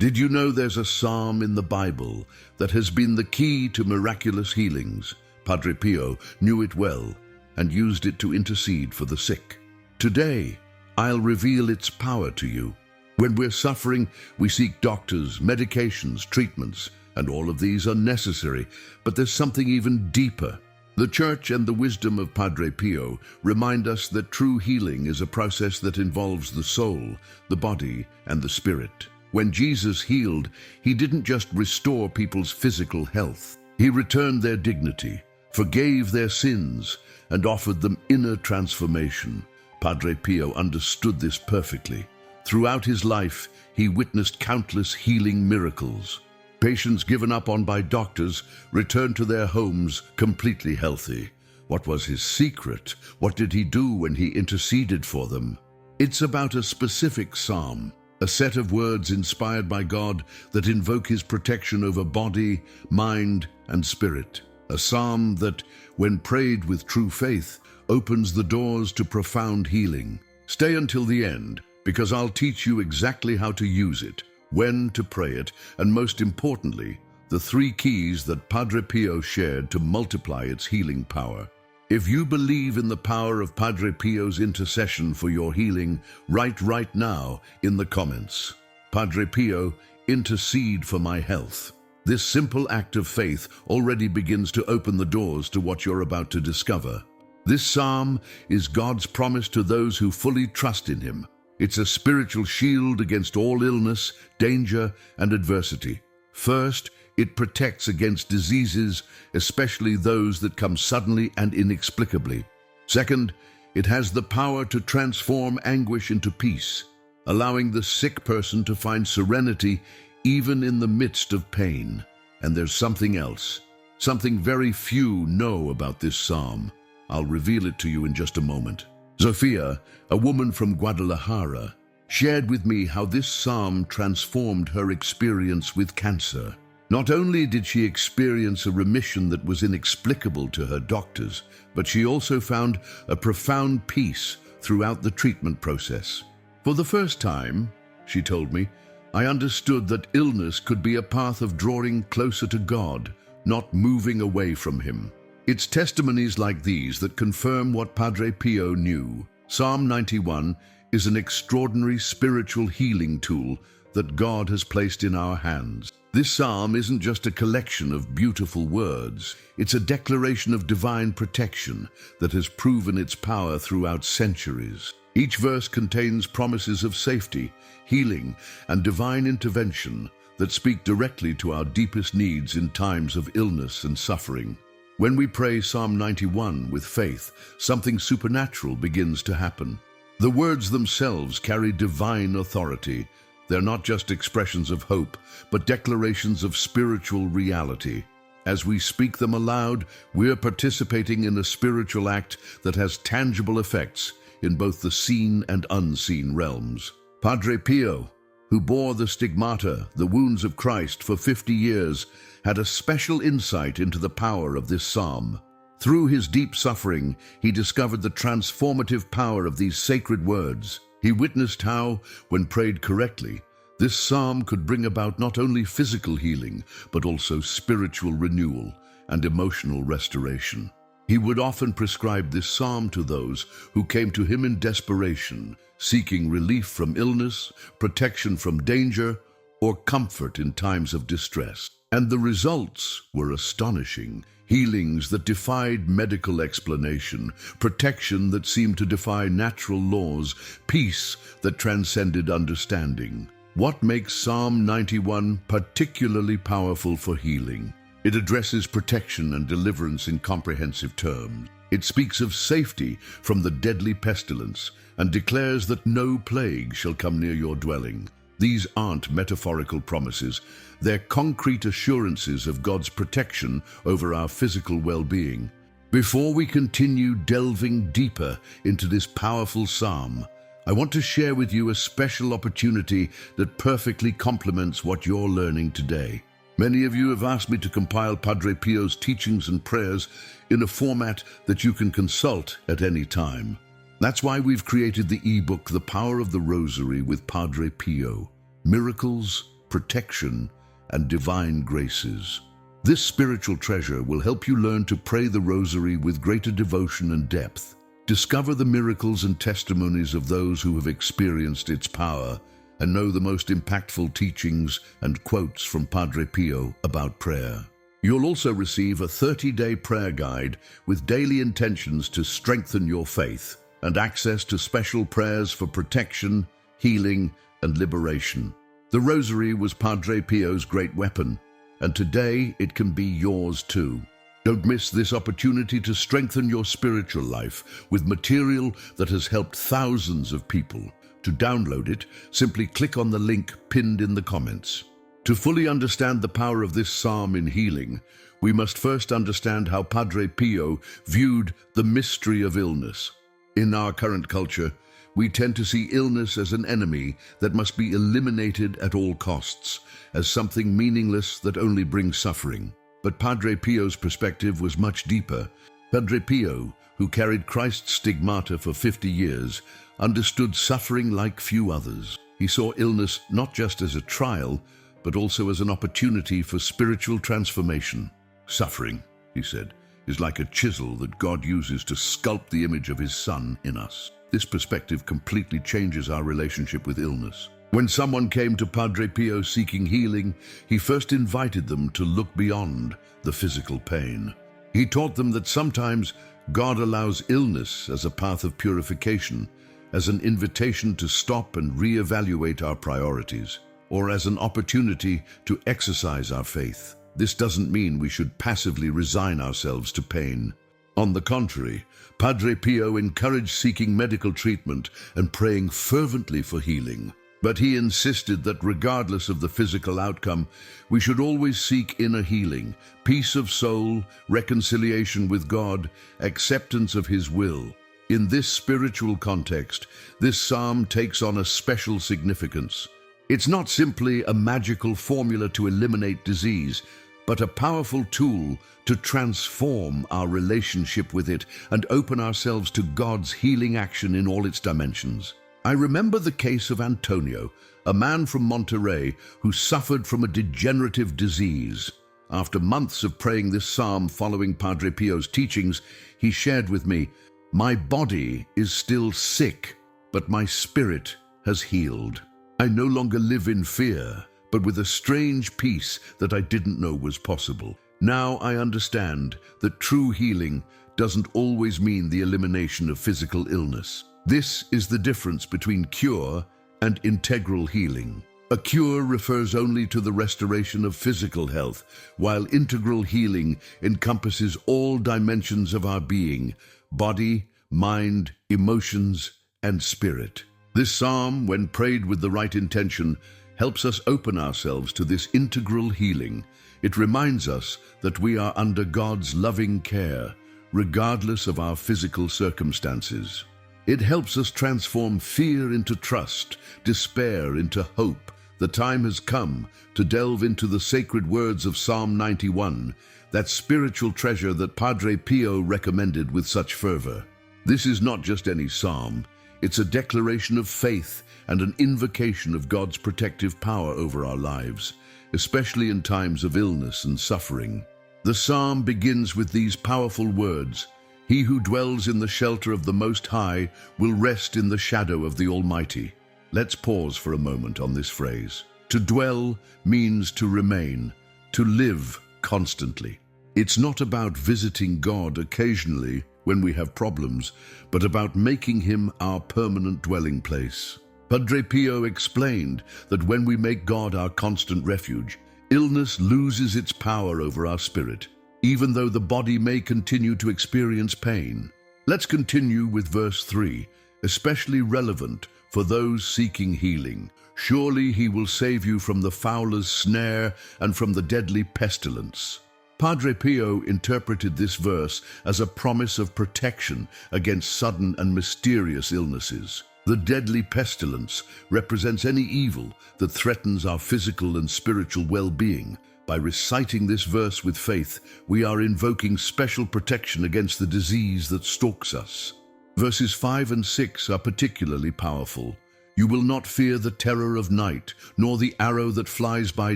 Did you know there's a psalm in the Bible that has been the key to miraculous healings? Padre Pio knew it well and used it to intercede for the sick. Today, I'll reveal its power to you. When we're suffering, we seek doctors, medications, treatments, and all of these are necessary, but there's something even deeper. The Church and the wisdom of Padre Pio remind us that true healing is a process that involves the soul, the body, and the spirit. When Jesus healed, he didn't just restore people's physical health. He returned their dignity, forgave their sins, and offered them inner transformation. Padre Pio understood this perfectly. Throughout his life, he witnessed countless healing miracles. Patients given up on by doctors returned to their homes completely healthy. What was his secret? What did he do when he interceded for them? It's about a specific psalm, a set of words inspired by God that invoke his protection over body, mind, and spirit. A psalm that, when prayed with true faith, opens the doors to profound healing. Stay until the end, because I'll teach you exactly how to use it, when to pray it, and most importantly, the 3 keys that Padre Pio shared to multiply its healing power. If you believe in the power of Padre Pio's intercession for your healing, write right now in the comments, Padre Pio, intercede for my health. This simple act of faith already begins to open the doors to what you're about to discover. This psalm is God's promise to those who fully trust in him. It's a spiritual shield against all illness, danger, and adversity. First, it protects against diseases, especially those that come suddenly and inexplicably. Second, it has the power to transform anguish into peace, allowing the sick person to find serenity even in the midst of pain. And there's something else, something very few know about this psalm. I'll reveal it to you in just a moment. Sophia, a woman from Guadalajara, shared with me how this psalm transformed her experience with cancer. Not only did she experience a remission that was inexplicable to her doctors, but she also found a profound peace throughout the treatment process. For the first time, she told me, I understood that illness could be a path of drawing closer to God, not moving away from him. It's testimonies like these that confirm what Padre Pio knew. Psalm 91 is an extraordinary spiritual healing tool that God has placed in our hands. This psalm isn't just a collection of beautiful words. It's a declaration of divine protection that has proven its power throughout centuries. Each verse contains promises of safety, healing, and divine intervention that speak directly to our deepest needs in times of illness and suffering. When we pray Psalm 91 with faith, something supernatural begins to happen. The words themselves carry divine authority. They're not just expressions of hope, but declarations of spiritual reality. As we speak them aloud, we're participating in a spiritual act that has tangible effects in both the seen and unseen realms. Padre Pio, who bore the stigmata, the wounds of Christ for 50 years, had a special insight into the power of this psalm. Through his deep suffering, he discovered the transformative power of these sacred words. He witnessed how, when prayed correctly, this psalm could bring about not only physical healing, but also spiritual renewal and emotional restoration. He would often prescribe this psalm to those who came to him in desperation, seeking relief from illness, protection from danger, or comfort in times of distress. And the results were astonishing. Healings that defied medical explanation, protection that seemed to defy natural laws, peace that transcended understanding. What makes Psalm 91 particularly powerful for healing? It addresses protection and deliverance in comprehensive terms. It speaks of safety from the deadly pestilence and declares that no plague shall come near your dwelling. These aren't metaphorical promises. They're concrete assurances of God's protection over our physical well-being. Before we continue delving deeper into this powerful psalm, I want to share with you a special opportunity that perfectly complements what you're learning today. Many of you have asked me to compile Padre Pio's teachings and prayers in a format that you can consult at any time. That's why we've created the ebook, The Power of the Rosary with Padre Pio. Miracles, protection, and divine graces. This spiritual treasure will help you learn to pray the rosary with greater devotion and depth. Discover the miracles and testimonies of those who have experienced its power, and know the most impactful teachings and quotes from Padre Pio about prayer. You'll also receive a 30-day prayer guide with daily intentions to strengthen your faith, and access to special prayers for protection, healing, and liberation. The rosary was Padre Pio's great weapon, and today it can be yours too. Don't miss this opportunity to strengthen your spiritual life with material that has helped thousands of people. To download it, simply click on the link pinned in the comments. To fully understand the power of this psalm in healing, we must first understand how Padre Pio viewed the mystery of illness. In our current culture, we tend to see illness as an enemy that must be eliminated at all costs, as something meaningless that only brings suffering. But Padre Pio's perspective was much deeper. Padre Pio, who carried Christ's stigmata for 50 years, understood suffering like few others. He saw illness not just as a trial, but also as an opportunity for spiritual transformation. Suffering, he said, is like a chisel that God uses to sculpt the image of his Son in us. This perspective completely changes our relationship with illness. When someone came to Padre Pio seeking healing, he first invited them to look beyond the physical pain. He taught them that sometimes God allows illness as a path of purification, as an invitation to stop and reevaluate our priorities, or as an opportunity to exercise our faith. This doesn't mean we should passively resign ourselves to pain. On the contrary, Padre Pio encouraged seeking medical treatment and praying fervently for healing. But he insisted that regardless of the physical outcome, we should always seek inner healing, peace of soul, reconciliation with God, acceptance of his will. In this spiritual context, this psalm takes on a special significance. It's not simply a magical formula to eliminate disease, but a powerful tool to transform our relationship with it and open ourselves to God's healing action in all its dimensions. I remember the case of Antonio, a man from Monterrey who suffered from a degenerative disease. After months of praying this psalm following Padre Pio's teachings, he shared with me, "My body is still sick, but my spirit has healed. I no longer live in fear, but with a strange peace that I didn't know was possible. Now I understand that true healing doesn't always mean the elimination of physical illness. This is the difference between cure and integral healing. A cure refers only to the restoration of physical health, while integral healing encompasses all dimensions of our being: body, mind, emotions, and spirit." This psalm, when prayed with the right intention, helps us open ourselves to this integral healing. It reminds us that we are under God's loving care, regardless of our physical circumstances. It helps us transform fear into trust, despair into hope. The time has come to delve into the sacred words of Psalm 91, that spiritual treasure that Padre Pio recommended with such fervor. This is not just any psalm. It's a declaration of faith and an invocation of God's protective power over our lives, especially in times of illness and suffering. The psalm begins with these powerful words: "He who dwells in the shelter of the Most High will rest in the shadow of the Almighty." Let's pause for a moment on this phrase. To dwell means to remain, to live constantly. It's not about visiting God occasionally when we have problems, but about making him our permanent dwelling place. Padre Pio explained that when we make God our constant refuge, illness loses its power over our spirit, even though the body may continue to experience pain. Let's continue with verse 3, especially relevant for those seeking healing. "Surely he will save you from the fowler's snare and from the deadly pestilence." Padre Pio interpreted this verse as a promise of protection against sudden and mysterious illnesses. The deadly pestilence represents any evil that threatens our physical and spiritual well-being. By reciting this verse with faith, we are invoking special protection against the disease that stalks us. Verses 5 and 6 are particularly powerful. You will not fear the terror of night, nor the arrow that flies by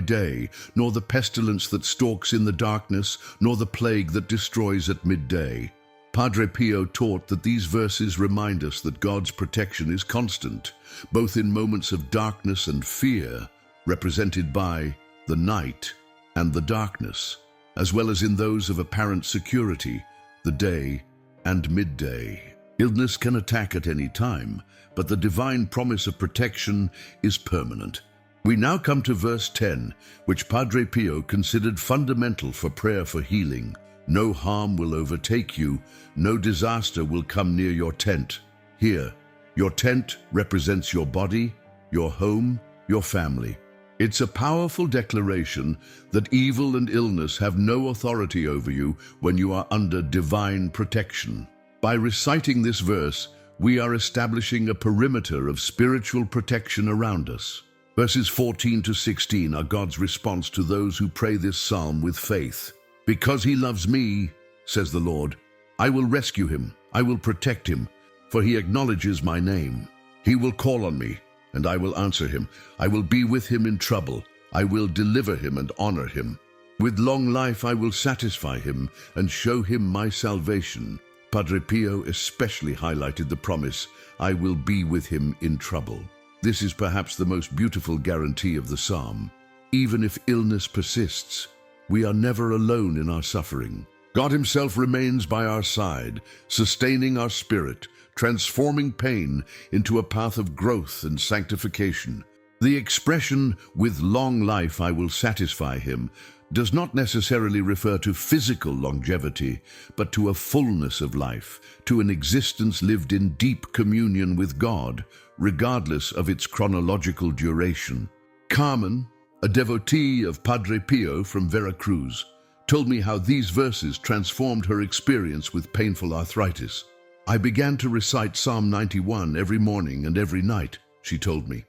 day, nor the pestilence that stalks in the darkness, nor the plague that destroys at midday. Padre Pio taught that these verses remind us that God's protection is constant, both in moments of darkness and fear, represented by the night and the darkness, as well as in those of apparent security, the day and midday. Illness can attack at any time, but the divine promise of protection is permanent. We now come to verse 10, which Padre Pio considered fundamental for prayer for healing. No harm will overtake you, no disaster will come near your tent. Here, your tent represents your body, your home, your family. It's a powerful declaration that evil and illness have no authority over you when you are under divine protection. By reciting this verse, we are establishing a perimeter of spiritual protection around us. Verses 14 to 16 are God's response to those who pray this psalm with faith. Because he loves me, says the Lord, I will rescue him, I will protect him, for he acknowledges my name. He will call on me, and I will answer him. I will be with him in trouble. I will deliver him and honor him. With long life I will satisfy him and show him my salvation. Padre Pio especially highlighted the promise, I will be with him in trouble. This is perhaps the most beautiful guarantee of the psalm. Even if illness persists, we are never alone in our suffering. God himself remains by our side, sustaining our spirit, transforming pain into a path of growth and sanctification. The expression, with long life I will satisfy him, does not necessarily refer to physical longevity, but to a fullness of life, to an existence lived in deep communion with God, regardless of its chronological duration. Carmen, a devotee of Padre Pio from Veracruz, told me how these verses transformed her experience with painful arthritis. I began to recite Psalm 91 every morning and every night, she told me.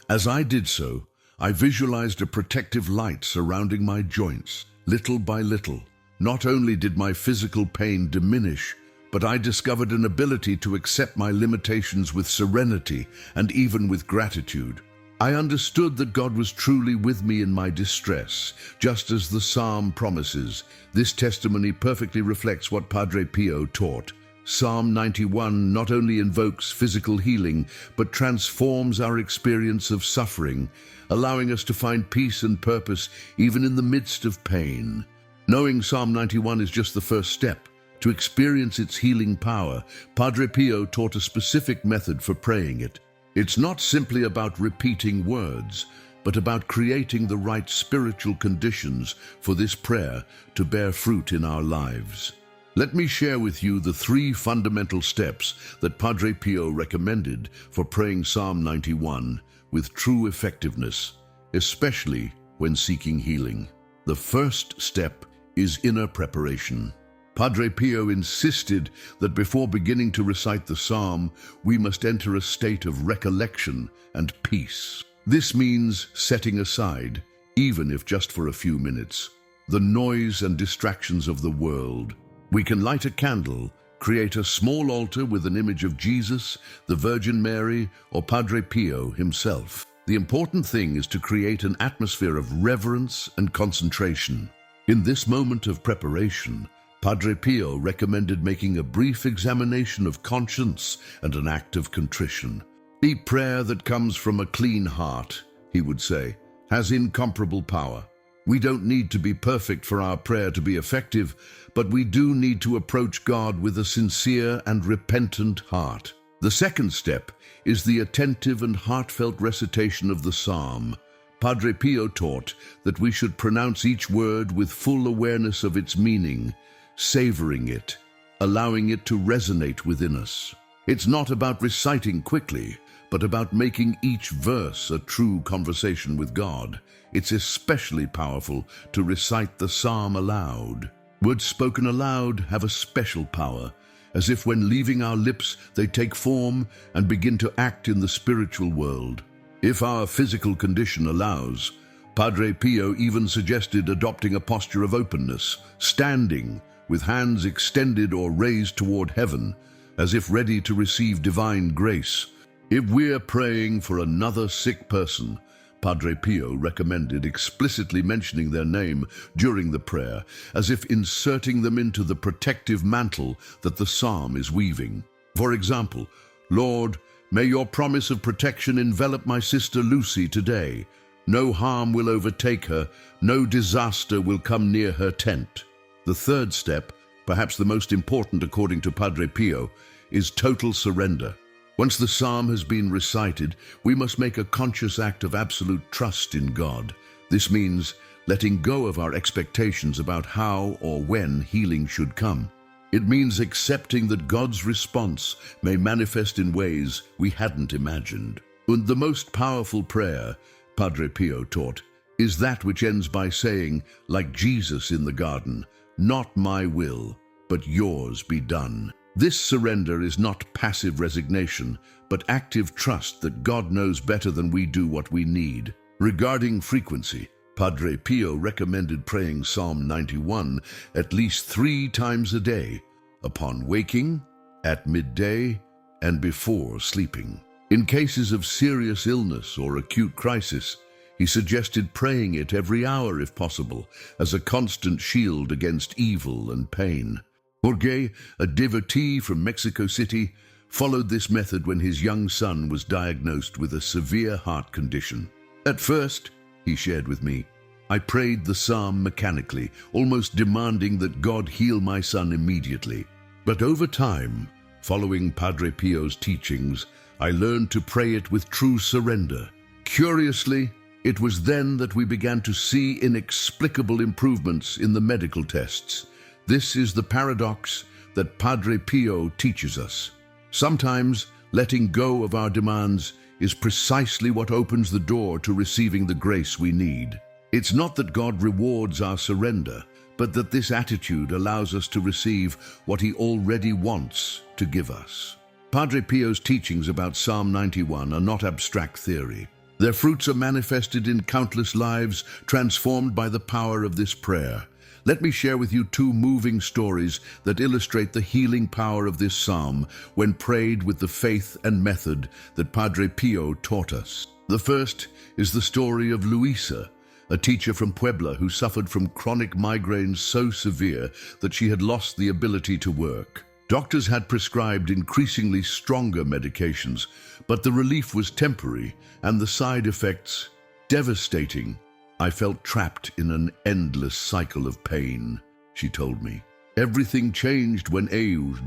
As I did so, I visualized a protective light surrounding my joints. Little by little, not only did my physical pain diminish, but I discovered an ability to accept my limitations with serenity and even with gratitude. I understood that God was truly with me in my distress, just as the psalm promises. This testimony perfectly reflects what Padre Pio taught. Psalm 91 not only invokes physical healing, but transforms our experience of suffering, allowing us to find peace and purpose even in the midst of pain. Knowing Psalm 91 is just the first step. To experience its healing power, Padre Pio taught a specific method for praying it. It's not simply about repeating words, but about creating the right spiritual conditions for this prayer to bear fruit in our lives. Let me share with you the 3 fundamental steps that Padre Pio recommended for praying Psalm 91 with true effectiveness, especially when seeking healing. The first step is inner preparation. Padre Pio insisted that before beginning to recite the psalm, we must enter a state of recollection and peace. This means setting aside, even if just for a few minutes, the noise and distractions of the world. We can light a candle, create a small altar with an image of Jesus, the Virgin Mary, or Padre Pio himself. The important thing is to create an atmosphere of reverence and concentration. In this moment of preparation, Padre Pio recommended making a brief examination of conscience and an act of contrition. The prayer that comes from a clean heart, he would say, has incomparable power. We don't need to be perfect for our prayer to be effective, but we do need to approach God with a sincere and repentant heart. The second step is the attentive and heartfelt recitation of the psalm. Padre Pio taught that we should pronounce each word with full awareness of its meaning, savoring it, allowing it to resonate within us. It's not about reciting quickly, but about making each verse a true conversation with God. It's especially powerful to recite the psalm aloud. Words spoken aloud have a special power, as if when leaving our lips they take form and begin to act in the spiritual world. If our physical condition allows, Padre Pio even suggested adopting a posture of openness, standing with hands extended or raised toward heaven, as if ready to receive divine grace. If we're praying for another sick person, Padre Pio recommended explicitly mentioning their name during the prayer, as if inserting them into the protective mantle that the psalm is weaving. For example, Lord, may your promise of protection envelop my sister Lucy today. No harm will overtake her, no disaster will come near her tent. The third step, perhaps the most important according to Padre Pio, is total surrender. Once the psalm has been recited, we must make a conscious act of absolute trust in God. This means letting go of our expectations about how or when healing should come. It means accepting that God's response may manifest in ways we hadn't imagined. And the most powerful prayer, Padre Pio taught, is that which ends by saying, like Jesus in the garden, "Not my will, but yours be done." This surrender is not passive resignation, but active trust that God knows better than we do what we need. Regarding frequency, Padre Pio recommended praying Psalm 91 at least 3 times a day, upon waking, at midday, and before sleeping. In cases of serious illness or acute crisis, he suggested praying it every hour if possible, as a constant shield against evil and pain. Jorge, a devotee from Mexico City, followed this method when his young son was diagnosed with a severe heart condition. At first, he shared with me, I prayed the psalm mechanically, almost demanding that God heal my son immediately. But over time, following Padre Pio's teachings, I learned to pray it with true surrender. Curiously, it was then that we began to see inexplicable improvements in the medical tests. This is the paradox that Padre Pio teaches us. Sometimes letting go of our demands is precisely what opens the door to receiving the grace we need. It's not that God rewards our surrender, but that this attitude allows us to receive what He already wants to give us. Padre Pio's teachings about Psalm 91 are not abstract theory. Their fruits are manifested in countless lives transformed by the power of this prayer. Let me share with you 2 moving stories that illustrate the healing power of this psalm when prayed with the faith and method that Padre Pio taught us. The first is the story of Luisa, a teacher from Puebla who suffered from chronic migraines so severe that she had lost the ability to work. Doctors had prescribed increasingly stronger medications, but the relief was temporary and the side effects devastating. I felt trapped in an endless cycle of pain, she told me. Everything changed when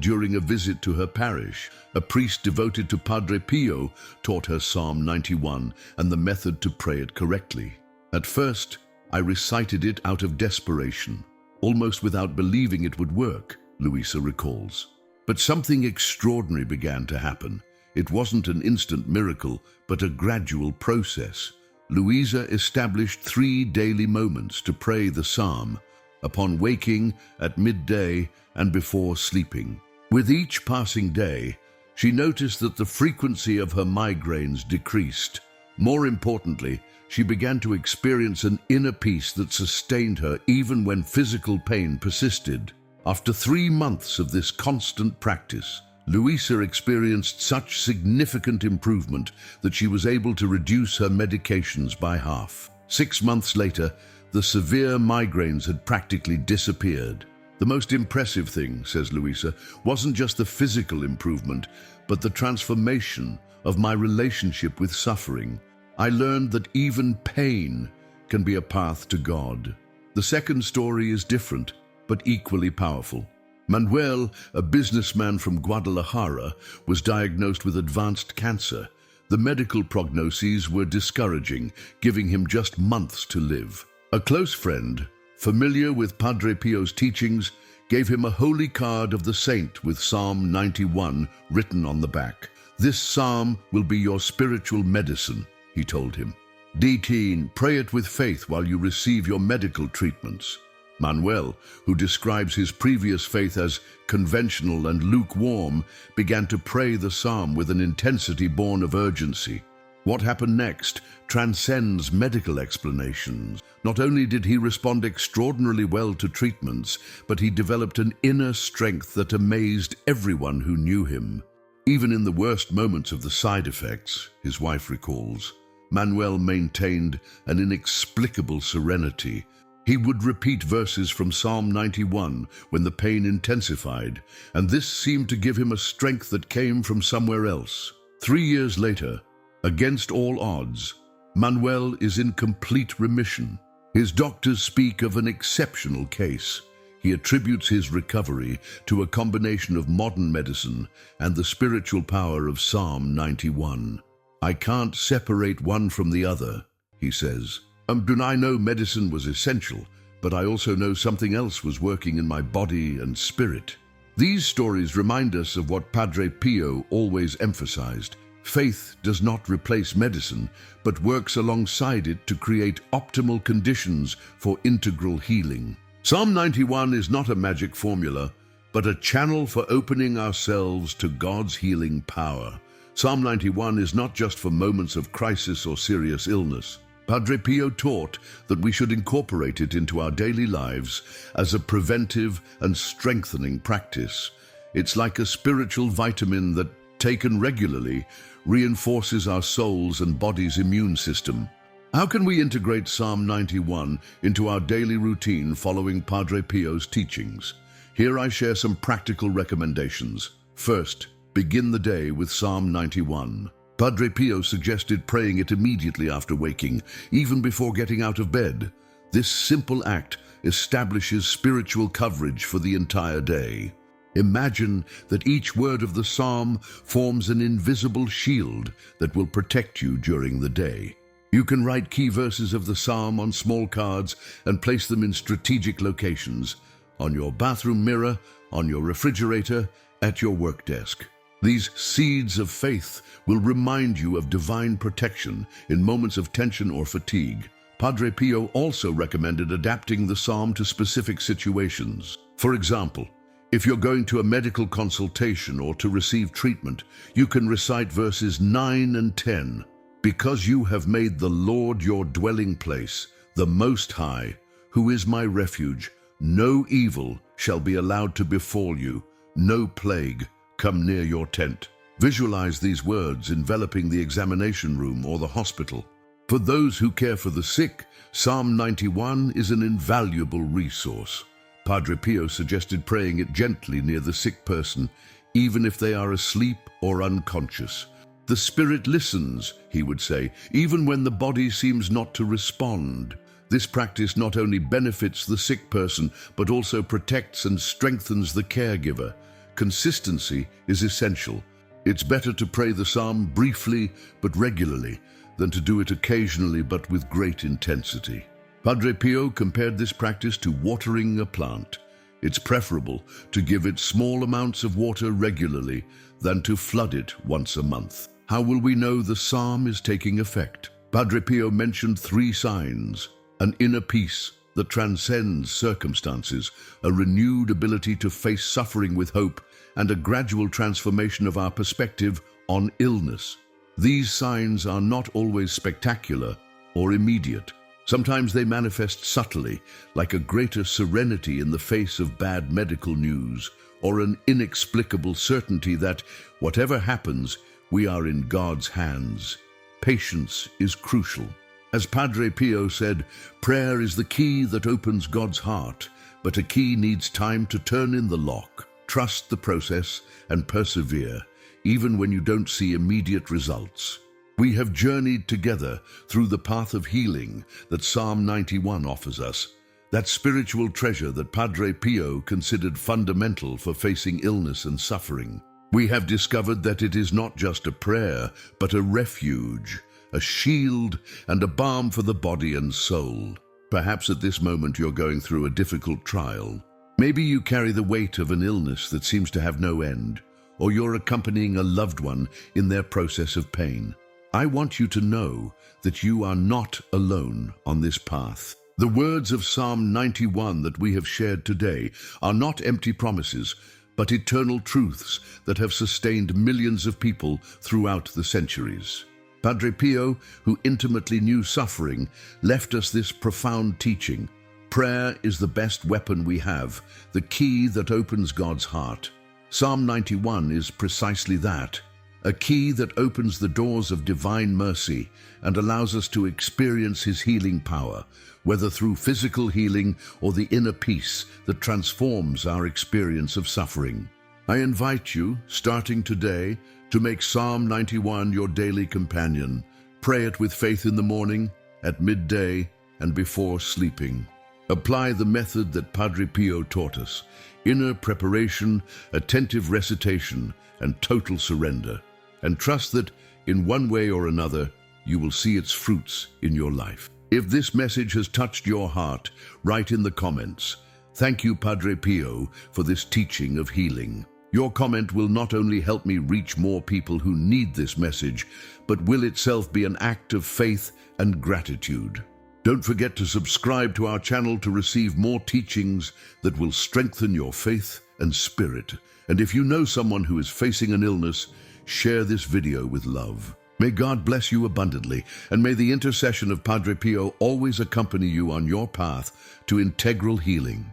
during a visit to her parish, a priest devoted to Padre Pio taught her Psalm 91 and the method to pray it correctly. At first, I recited it out of desperation, almost without believing it would work, Luisa recalls. But something extraordinary began to happen. It wasn't an instant miracle, but a gradual process. Luisa established 3 daily moments to pray the psalm, upon waking, at midday, and before sleeping. With each passing day, she noticed that the frequency of her migraines decreased. More importantly, she began to experience an inner peace that sustained her even when physical pain persisted. After 3 months of this constant practice, Luisa experienced such significant improvement that she was able to reduce her medications by half. 6 months later, the severe migraines had practically disappeared. The most impressive thing, says Luisa, wasn't just the physical improvement, but the transformation of my relationship with suffering. I learned that even pain can be a path to God. The second story is different, but equally powerful. Manuel, a businessman from Guadalajara, was diagnosed with advanced cancer. The medical prognoses were discouraging, giving him just months to live. A close friend, familiar with Padre Pio's teachings, gave him a holy card of the saint with Psalm 91 written on the back. This psalm will be your spiritual medicine, he told him. D-teen, pray it with faith while you receive your medical treatments. Manuel, who describes his previous faith as conventional and lukewarm, began to pray the psalm with an intensity born of urgency. What happened next transcends medical explanations. Not only did he respond extraordinarily well to treatments, but he developed an inner strength that amazed everyone who knew him. Even in the worst moments of the side effects, his wife recalls, Manuel maintained an inexplicable serenity. He would repeat verses from Psalm 91 when the pain intensified, and this seemed to give him a strength that came from somewhere else. 3 years later, against all odds, Manuel is in complete remission. His doctors speak of an exceptional case. He attributes his recovery to a combination of modern medicine and the spiritual power of Psalm 91. "I can't separate one from the other," he says. I know medicine was essential, but I also know something else was working in my body and spirit." These stories remind us of what Padre Pio always emphasized. Faith does not replace medicine, but works alongside it to create optimal conditions for integral healing. Psalm 91 is not a magic formula, but a channel for opening ourselves to God's healing power. Psalm 91 is not just for moments of crisis or serious illness. Padre Pio taught that we should incorporate it into our daily lives as a preventive and strengthening practice. It's like a spiritual vitamin that, taken regularly, reinforces our soul's and body's immune system. How can we integrate Psalm 91 into our daily routine following Padre Pio's teachings? Here I share some practical recommendations. First, begin the day with Psalm 91. Padre Pio suggested praying it immediately after waking, even before getting out of bed. This simple act establishes spiritual coverage for the entire day. Imagine that each word of the psalm forms an invisible shield that will protect you during the day. You can write key verses of the psalm on small cards and place them in strategic locations, on your bathroom mirror, on your refrigerator, at your work desk. These seeds of faith will remind you of divine protection in moments of tension or fatigue. Padre Pio also recommended adapting the psalm to specific situations. For example, if you're going to a medical consultation or to receive treatment, you can recite verses 9 and 10. "Because you have made the Lord your dwelling place, the Most High, who is my refuge, no evil shall be allowed to befall you, no plague come near your tent." Visualize these words enveloping the examination room or the hospital. For those who care for the sick, Psalm 91 is an invaluable resource. Padre Pio suggested praying it gently near the sick person, even if they are asleep or unconscious. "The Spirit listens," he would say, "even when the body seems not to respond." This practice not only benefits the sick person, but also protects and strengthens the caregiver. Consistency is essential. It's better to pray the psalm briefly but regularly than to do it occasionally but with great intensity. Padre Pio compared this practice to watering a plant. It's preferable to give it small amounts of water regularly than to flood it once a month. How will we know the psalm is taking effect? Padre Pio mentioned 3 signs: an inner peace that transcends circumstances, a renewed ability to face suffering with hope, and a gradual transformation of our perspective on illness. These signs are not always spectacular or immediate. Sometimes they manifest subtly, like a greater serenity in the face of bad medical news, or an inexplicable certainty that, whatever happens, we are in God's hands. Patience is crucial. As Padre Pio said, prayer is the key that opens God's heart, but a key needs time to turn in the lock. Trust the process and persevere, even when you don't see immediate results. We have journeyed together through the path of healing that Psalm 91 offers us, that spiritual treasure that Padre Pio considered fundamental for facing illness and suffering. We have discovered that it is not just a prayer, but a refuge, a shield, and a balm for the body and soul. Perhaps at this moment you're going through a difficult trial. Maybe you carry the weight of an illness that seems to have no end, or you're accompanying a loved one in their process of pain. I want you to know that you are not alone on this path. The words of Psalm 91 that we have shared today are not empty promises, but eternal truths that have sustained millions of people throughout the centuries. Padre Pio, who intimately knew suffering, left us this profound teaching. Prayer is the best weapon we have, the key that opens God's heart. Psalm 91 is precisely that, a key that opens the doors of divine mercy and allows us to experience His healing power, whether through physical healing or the inner peace that transforms our experience of suffering. I invite you, starting today, to make Psalm 91 your daily companion. Pray it with faith in the morning, at midday, and before sleeping. Apply the method that Padre Pio taught us: inner preparation, attentive recitation, and total surrender. And trust that, in one way or another, you will see its fruits in your life. If this message has touched your heart, write in the comments, "Thank you, Padre Pio, for this teaching of healing." Your comment will not only help me reach more people who need this message, but will itself be an act of faith and gratitude. Don't forget to subscribe to our channel to receive more teachings that will strengthen your faith and spirit. And if you know someone who is facing an illness, share this video with love. May God bless you abundantly, and may the intercession of Padre Pio always accompany you on your path to integral healing.